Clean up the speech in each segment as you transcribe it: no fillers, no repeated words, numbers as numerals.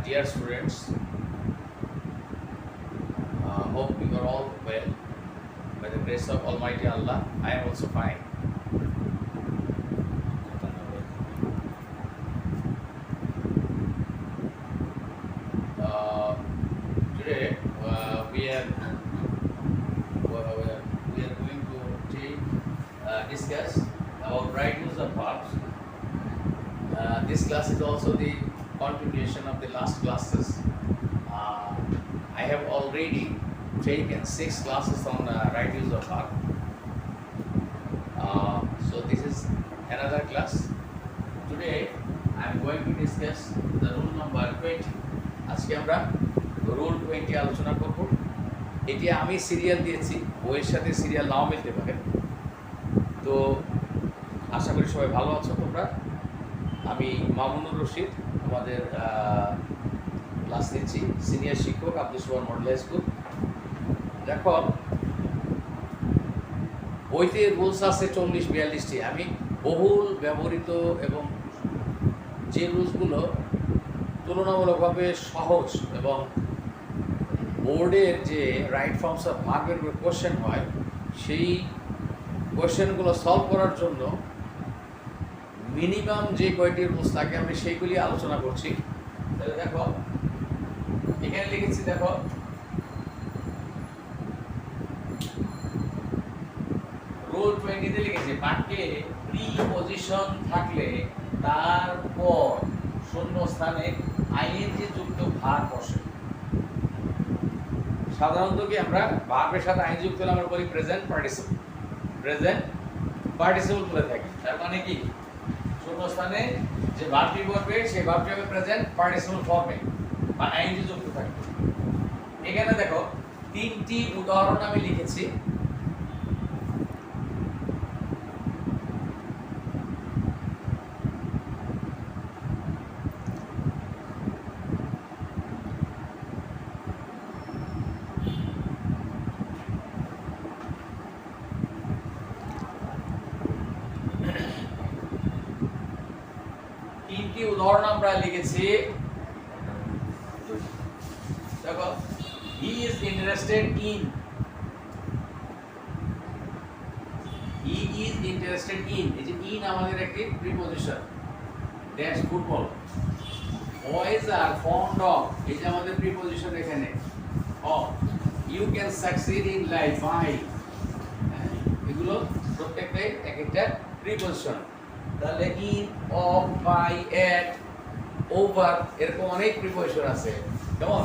Dear students, hope you are all well. By the grace of Almighty Allah, I am also fine. Today we are going to discuss about right use of verbs. This class is also the continuation of the last classes. I have already taken 6 classes on right use of verb. So this is another class. Today I am going to discuss the rule number 20. আজকে আমরা rule 20 আলোচনা করব। এটি আমি serial দিয়েছি, বইয়ের সাথে serial নাও মিলতে পারে। তো আশা করি সবাই ভালো আছো তোমরা। আমি মামুনুর রশিদ, আমাদের ক্লাস নিচ্ছি, সিনিয়র শিক্ষক, আব্দুল সোহান মডেল হাই স্কুল। দেখো, বইতে রুলস আছে 40-42টি। আমি বহুল ব্যবহৃত এবং যে রুলসগুলো তুলনামূলকভাবে সহজ এবং বোর্ডের যে রাইট ফর্মস অফ ভার্বের উপর কোশ্চেন হয়, সেই কোশ্চেনগুলো সলভ করার জন্য মিনিমাম যে কয়টি রুলস থাকে আমি সেইগুলি আলোচনা করছি। তাহলে দেখো, এখানে লিখেছি, দেখো রুল 20-তে লিখেছি বাক্যে প্রিপজিশন থাকলে তারপর শূন্যস্থানে আইএনজি যুক্ত ভার্ব বসে। সাধারণত কি আমরা ভার্বের সাথে আইএনজি যুক্ত হলে আমরা বলি প্রেজেন্ট পার্টিসিপল, প্রেজেন্ট পার্টিসিপল বলে থাকি। তার মানে কি, শূন্যস্থানে যে ভার্বটি বসবে সেই ভার্বটি হবে প্রেজেন্ট পার্টিসিপল ফর্মে বা আইএনজি যুক্ত থাকবে। এখানে দেখো 3টি উদাহরণ আমি লিখেছি। উদাহরণ আমরা লিখেছি। দেখো, he is interested in, he is interested in, এই যে ইন আমাদের একটি preposition, dash football. Boys are fond of, এই যে আমাদের প্রিপজিশন এখানে of. You can succeed in life, by, এগুলো প্রত্যেকটাই এক একটা প্রিপজিশন। তাহলে in, of, by, at, over, এরকম অনেক প্রিপজিশন আছে, কেমন?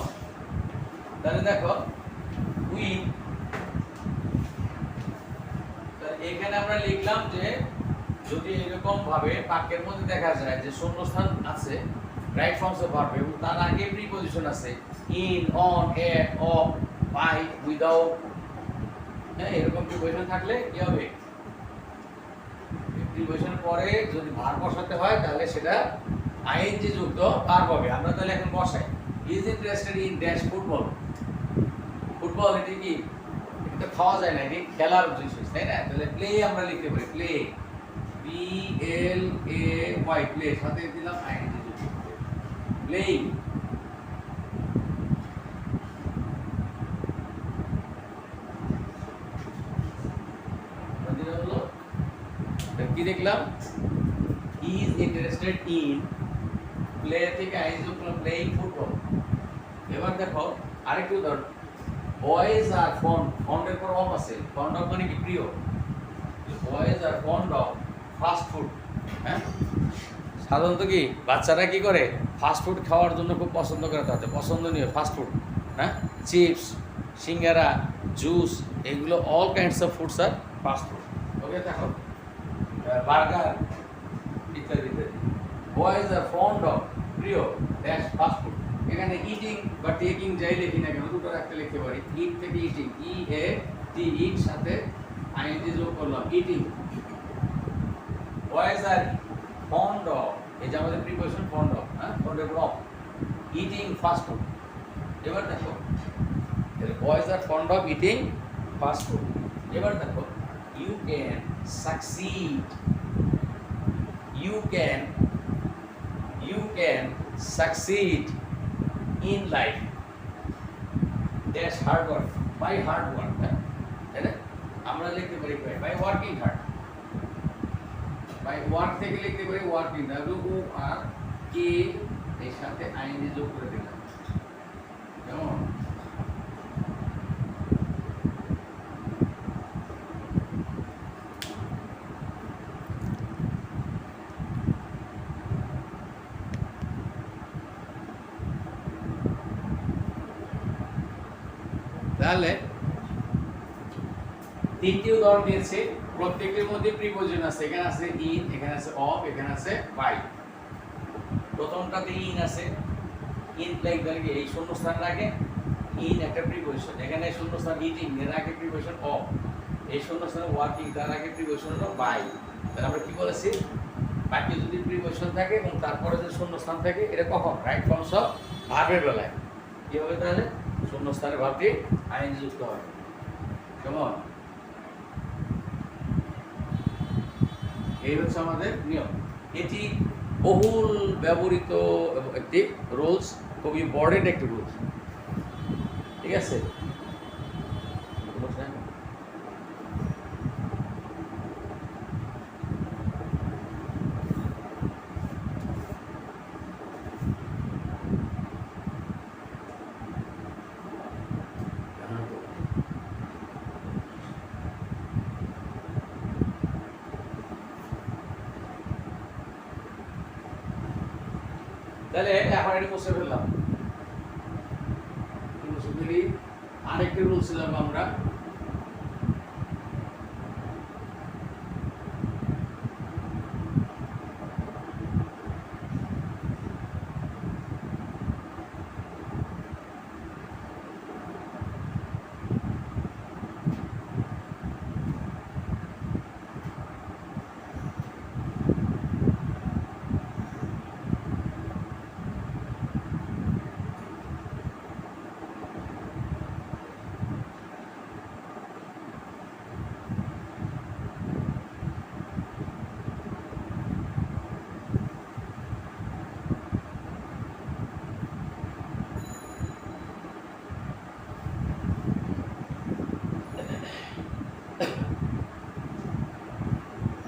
তাহলে দেখো উইথ, এখানে আমরা লিখলাম যে যদি এরকম ভাবে বাক্যের মধ্যে দেখা যায় যে শূন্যস্থান আছে রাইট ফর্মস অফ ভার্ব এবং তার আগে প্রিপজিশন আছে in, on, at, of, by, without, এরকম প্রিপজিশন থাকলে কি হবে? প্রিপজিশনের পরে যদি ভার্ব বসাতে হয় তাহলে সেটা আইএনজি যুক্ত ভার্ব হবে। আমরা তাহলে এখন বসাই, is interested in dash football. Football এটি কি, এটা খাওয়া যায় না, এটি খেলার জিনিস, তাই না? তাহলে প্লে আমরা লিখতে পারি, play, P L A Y, play, সাথে দিলাম আইএনজি যুক্ত প্লেইং। কি দেখলাম? ইজ ইন্টারেস্টেড ইন, প্লে থেকে আইএনজি যুক্ত প্লেইং ফুটবল। এবার দেখো আরেকটু উদাহরণ, বয়েজ আর ফন্ড, ফন্ডের পর অফ আছে, ফন্ড অফ মানে কি, প্রিয়। Boys are fond of fast food. হ্যাঁ, সাধারণত কি বাচ্চারা কি করে, ফাস্ট ফুড খাওয়ার জন্য খুব পছন্দ করে, তাদের পছন্দনীয় ফাস্ট ফুড, হ্যাঁ, চিপস, সিঙ্গারা, জুস, এগুলো অল কাইন্ডস অফ ফুডস আর ফাস্ট ফুড। ওকে, দেখো বার্গার ইত্যাদি ইত্যাদি। বয়েজ আর ফন্ড অফ, প্রিয়, ড্যাশ ফাস্ট ফুড। এখানে ইটিং বা টেকিং যাই লিখি না কেন, দুটো একটা লিখতে পারি। ইট থেকে ইটিং, ই এ টি, ইট সাথে আইএনজি যোগ করলাম, eating. Boys are fond of, এই যে আমাদের প্রিপজিশন ফন্ড অফ, হ্যাঁ, ফন্ডের অফ, ইটিং ফাস্ট ফুড। এবার দেখো, boys are fond of eating fast food. এবার দেখো, you can succeed, you can succeed in life dash hard work by hard work তাই না আমরা লিখতে পারি by working hard by work থেকে লিখতে পারি working WORK এর সাথে আইএনজি যোগ করে দিলাম কেমন তাহলে তিনটি উদাহরণ দিয়েছে প্রত্যেকটির মধ্যে প্রিপোজিশন আছে এখানে আছে ইন এখানে আছে অফ এখানে আছে বাই প্রথমটাতে ইন আছে ইন প্লেগ দাঁড়িয়ে এই শূন্যস্থান রাখে ইন একটা প্রিপোজিশন এখানে শূন্যস্থান ইটিং এর আগে প্রিপোজিশন অফ এই শূন্যস্থানে ওয়ার্কিং তার আগে প্রিপোজিশন হলো বাই তাহলে আমরা কি বলেছি বাকি যদি প্রিপোজিশন থাকে এবং তারপরে যে শূন্যস্থান থাকে এটা কখন রাইট ফর্মস অফ ভার্বের বেলায় কি হবে তাহলে শূন্যস্থানে ভার্বটি আইএনজি যুক্ত হবে কেমন এই হচ্ছে আমাদের নিয়ম এটি বহুল ব্যবহৃত একটি রুলস খুবই ইম্পর্টেন্ট একটি রুলস ঠিক আছে তাহলে এখন এটা মুছে ফেললাম মুছে ফেলি আরেকটি রুলস যাব আমরা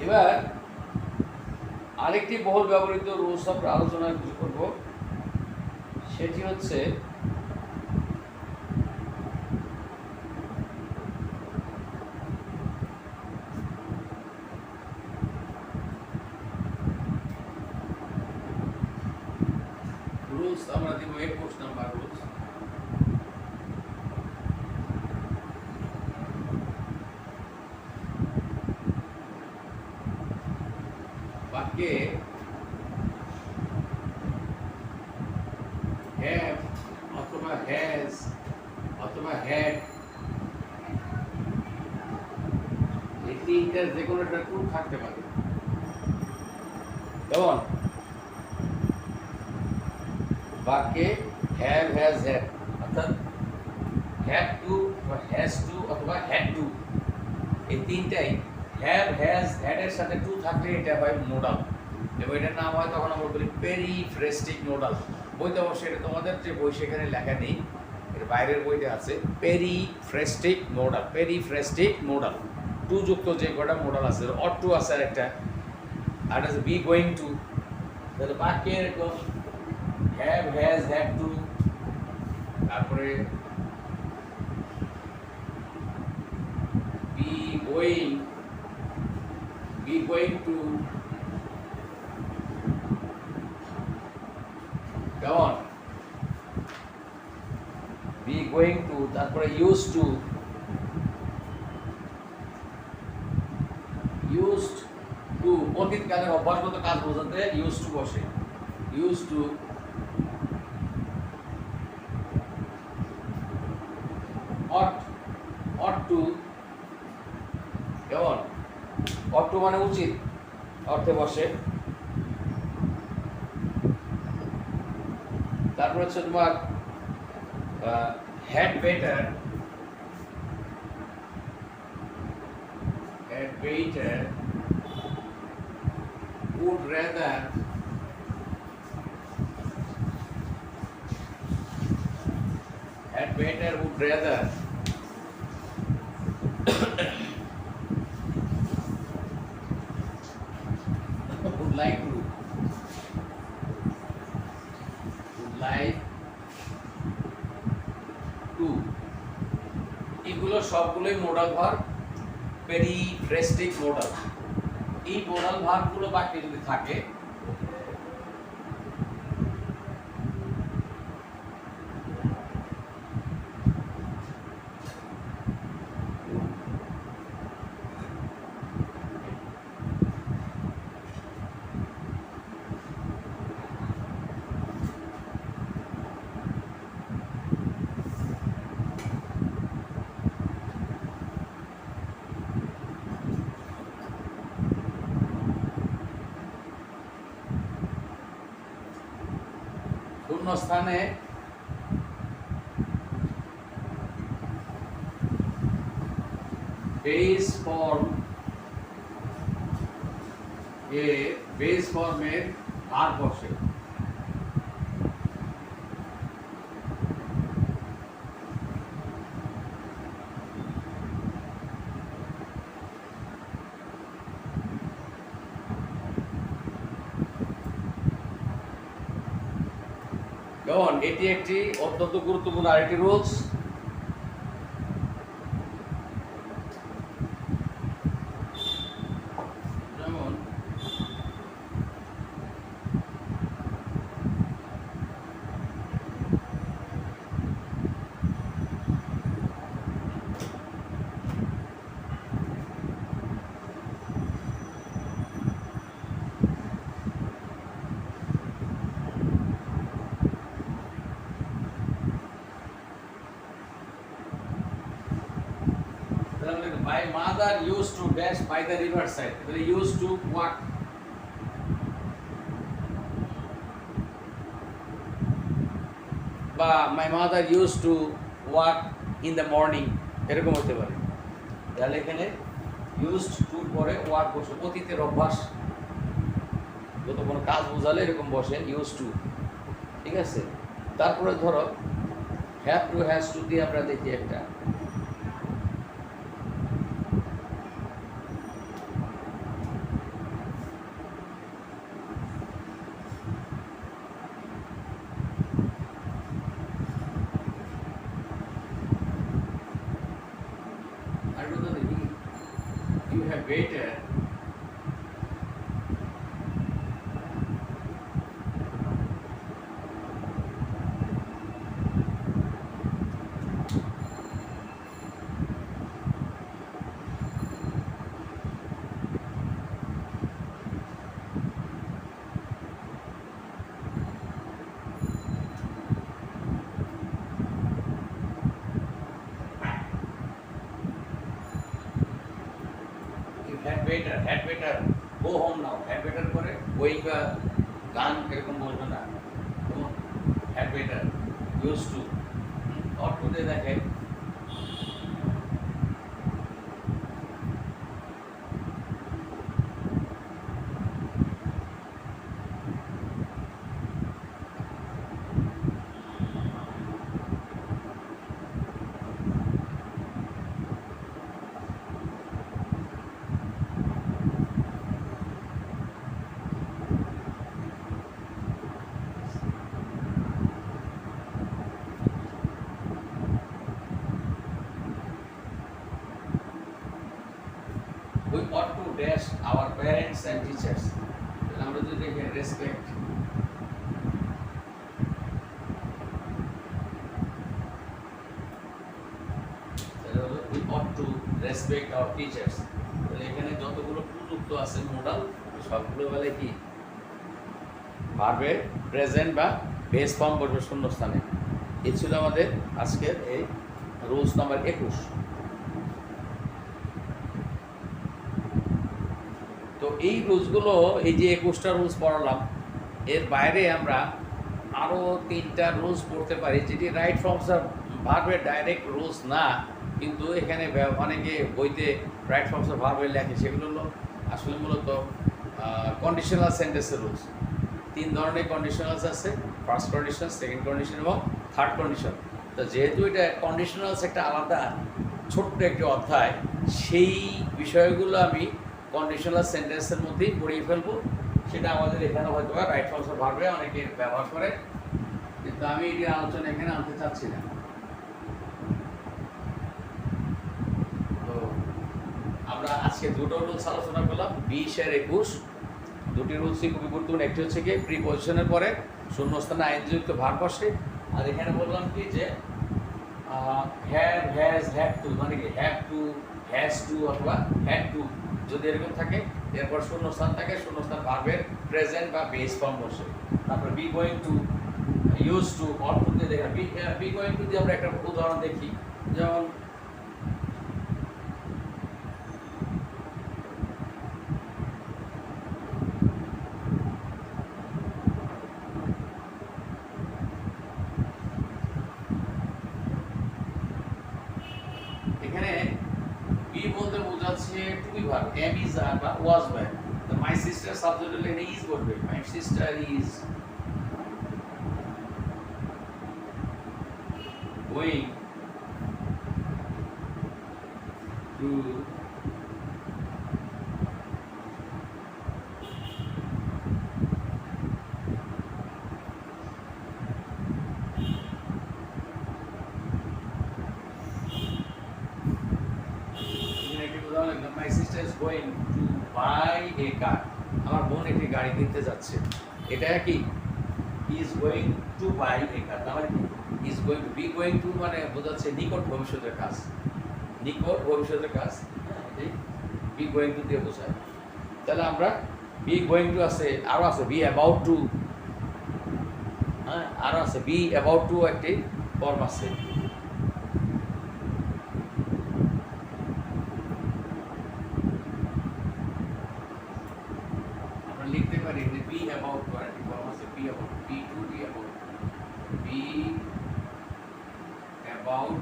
এবার আরেকটি বহুল ব্যবহৃত রুলস আমরা আলোচনা করব সেটি হচ্ছে রুলস আমরা দিব 21 নাম্বার রুলস বাক্যে হ্যাভ অথবা হ্যাজ অথবা হ্যাড এই তিনটার যে কোনো একটা ট্রু থাকতে পারে কেমন বাক্যে হ্যাভ হ্যাজ হ্যাড অর্থাৎ হ্যাভ টু বা হ্যাজ টু অথবা হ্যাড টু এই তিনটাই হ্যাভ হ্যাজ হ্যাড এর সাথে টু থাকলে এটা হয় নোডাল এবং এটার নাম হয় তখন আমরা বলি পেরিফ্রেস্টিক নোডাল বইতে অবশ্যই এটা তোমাদের যে বই সেখানে লেখা নেই এর বাইরের বইতে আছে পেরিফ্রেস্টিক নোডাল টু যুক্ত যে কটা মোডাল আছে অর টু আছে আর একটা আর আছে বি গোয়িং টু তাহলে বাক্যে এরকম হ্যাভ হ্যাজ হ্যাড টু তারপরে বি গোয়িং টু কেমন বি গোয়িং টু তারপরে ইউজ টু অতীতকালের অভ্যাসগত কাজ বোঝাতে ইউজ টু বসে ইউজ টু অট টু কেমন অট টু মানে উচিত অর্থে বসে তারপর হচ্ছে তোমার had better would rather had better, would rather, would like to, would like to, এগুলো সবগুলোই মোডাল ভার্ব, পেরিফ্রেস্টিক মোডাল। এই মোডাল ভার্বগুলো বাক্যে যদি থাকে শূন্যস্থানে বেস ফর্মের ভার্ব বসে। যেমন এটি একটি অত্যন্ত গুরুত্বপূর্ণ আরেকটি রুলস। যেমন my mother used to dash by the riverside. They used to walk. বা my mother used to walk in the morning, এরকম হতে পারে। তাহলে এখানে used to পরে walk বসে, অতীতের অভ্যাস, যত কোনো কাজ বোঝালে এরকম বসে used to, ঠিক আছে। তারপরে ধরো have to has to দিয়ে আমরা দেখি একটা, you have better, had better go home now, had better করে going বা গান এরকম বলবে না, had better used to or to দিয়ে দেখে we ought to dash our parents and teachers. আমরা যদি দেখি রেসপেক্ট, তাহলে হলো we ought to respect our teachers। তাহলে এখানে যতগুলো প্রযুক্ত আছে মোডাল সবগুলো বলে কি ভার্বের প্রেজেন্ট বা বেস ফর্ম বসবে শূন্যস্থানে। এই ছিল আমাদের আজকের এই রুলস নাম্বার 21। তো এই রুলসগুলো, এই যে 21টা রুলস পড়ালাম, এর বাইরে আমরা আরও 3টা রুলস পড়তে পারি যেটি রাইট ফর্মস অফ ভার্বের ডাইরেক্ট রুলস না, কিন্তু এখানে অনেকে বইতে রাইট ফর্মস অফ ভার্বের লেখে। সেগুলো হলো আসলে মূলত কন্ডিশনাল সেন্টেন্সের রুলস। 3 ধরনের কন্ডিশনালস আছে, ফার্স্ট কন্ডিশন, সেকেন্ড কন্ডিশন এবং থার্ড কন্ডিশন। তো যেহেতু এটা কন্ডিশনালস একটা আলাদা ছোট্ট একটি অধ্যায়, সেই বিষয়গুলো আমি কন্ডিশনাল সেন্টেন্সের মধ্যেই পড়িয়ে ফেলবো। সেটা আমাদের এখানে হয়তো বা রাইট ফলস ভার্বে অনেকে ব্যবহার করে, কিন্তু আমি এটি আলোচনা এখানে আনতে চাচ্ছি না। তো আমরা আজকে দুটো রুলস আলোচনা করলাম, 20 আর 21। দুটি রুলসই খুবই গুরুত্বপূর্ণ। একটি হচ্ছে কি প্রিপজিশনের পরে শূন্যস্থানে আইনযুক্ত ভার্ব বসে, আর এখানে বললাম কি যে হ্যাভ, হ্যাজ, হ্যাভ টু, মানে কি হ্যাভ টু, হ্যাজ টু অথবা হ্যাড টু যদি এরকম থাকে, এরপর শূন্যস্থান থাকে, শূন্যস্থান ভার্বের প্রেজেন্ট বা বেস ফর্ম বসে। তারপর B going two, use to, অর্থ দিয়ে দেখা। বি গোয়িং টু দিয়ে আমরা একটা উদাহরণ দেখি, যেমন এখানে বি বলতে বোঝাচ্ছে to be verb, am is are বা ওয়াজ ভার্ব। তো মাই সিস্টার সাবজেক্ট হলে এখানে ইজ বলবে, my sister is going to my sister is going to buy a car, আমার বোন একটি গাড়ি কিনতে যাচ্ছে। এটা কি is going to buy a car, তাহলে is going to, be going to মানে বোঝাচ্ছে নিকট ভবিষ্যতের কাজ, নিকট ভবিষ্যতের কাজ, বি গোয়িং টু দিয়ে বোঝায়। তাহলে আমরা বি গোয়িং টু আছে, আরও আছে বি অ্যাবাউট টু, হ্যাঁ আরও আছে বি অ্যাবাউট টু একটি ফর্ম আছে। লিখতে পারি যে বি অ্যাবাউট টু, আর ফর্ম আছে be about, be to be about, be about,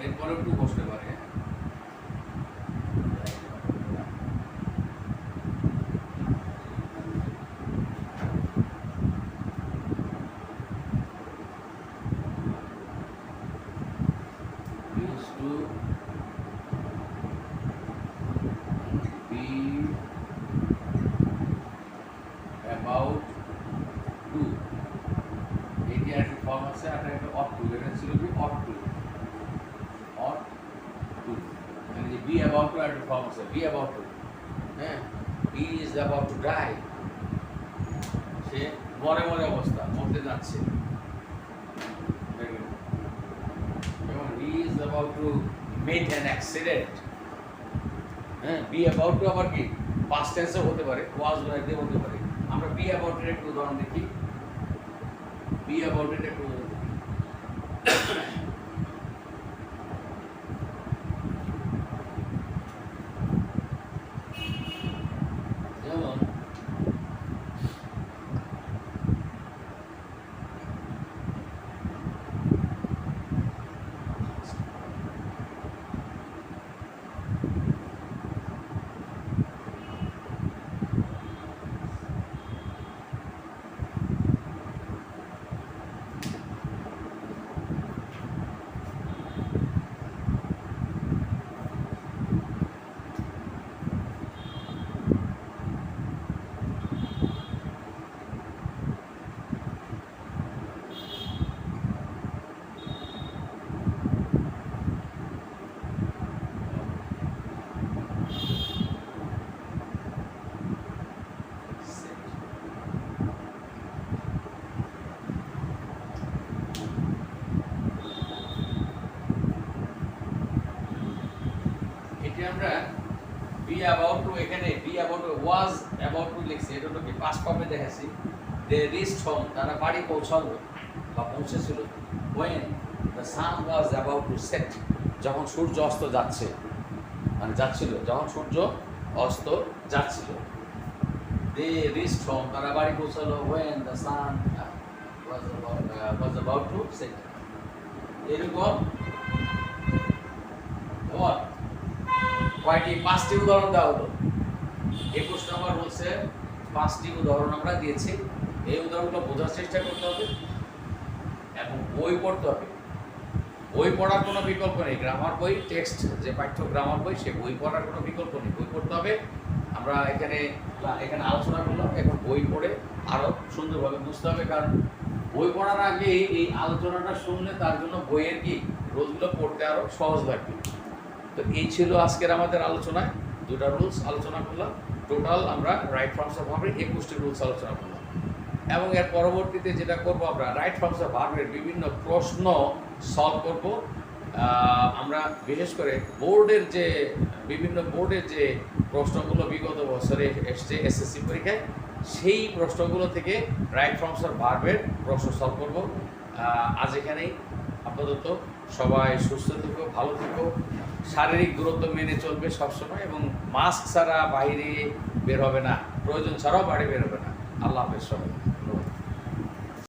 এরপরে টু বসতে পারে। used to be about to, এটি একটা ফর্ম আছে, আর একটা ought to, এটা ছিল কি ought to, ought to, মানে যে be about to একটা ফর্ম আছে, be about to, হ্যাঁ he is about to die, সে মরে মরে অবস্থা, মরতে যাচ্ছে। এবং he is about to meet an accident, হ্যাঁ be about to আবার কি past tense হতে পারে, was দিয়ে হতে পারে। আমরা be about এর একটু উদাহরণ দেখি, be about এর একটু উদাহরণ দেখি। যেমন এটি আমরা be about to, এখানে be about to, was about to লিখছি, এটা হলো কি পাস্ট ফর্মে দেখাচ্ছি। they reached home, তারা বাড়ি পৌঁছালো বা পৌঁছেছিল, when the sun was about to set, যখন সূর্য অস্ত যাচ্ছে, মানে যাচ্ছিল, যখন সূর্য অস্ত যাচ্ছিল। they reached home, তারা বাড়ি পৌঁছালো when the sun was about to set, এরকম what কয়টি, 5টি উদাহরণ দেওয়া হলো। 21 নম্বর বলছে 5টি উদাহরণ আমরা দিয়েছি, এই উদাহরণগুলো বোঝার চেষ্টা করতে হবে এবং বই পড়তে হবে। বই পড়ার কোনো বিকল্প নেই। গ্রামার বই, টেক্সট যে পাঠ্য গ্রামার বই, সে বই পড়ার কোনো বিকল্প নেই। বই পড়তে হবে। আমরা এখানে আলোচনা করলাম, এখন বই পড়ে আরও সুন্দরভাবে বুঝতে হবে। কারণ বই পড়ার আগে এই আলোচনাটা শুনলে তার জন্য বইয়ের কি রুলসগুলো পড়তে আরও সহজ লাগবে। তো এই ছিল আজকের আমাদের আলোচনায়, দুটা রুলস আলোচনা করলাম। টোটাল আমরা রাইট ফর্মস অফ ভার্বের 21টি রুলস আলোচনা করলাম। এবং এর পরবর্তীতে যেটা করব, আমরা রাইট ফর্মস অফ ভার্বের বিভিন্ন প্রশ্ন সলভ করব। আমরা বিশেষ করে বিভিন্ন বোর্ডের যে প্রশ্নগুলো বিগত বছরে এসছে এসএসসি পরীক্ষায়, সেই প্রশ্নগুলো থেকে রাইট ফর্মস অফ ভার্বের প্রশ্ন সলভ করব। আজ এখানেই আপাতত সবাই সুস্থ থেকো, ভালো থেকো, শারীরিক দূরত্ব মেনে চলবে সবসময়, এবং মাস্ক ছাড়া বাইরে বের হবে না, প্রয়োজন ছাড়াও বাড়ি বের হবে না। আল্লাহ হাফেজ সবাই।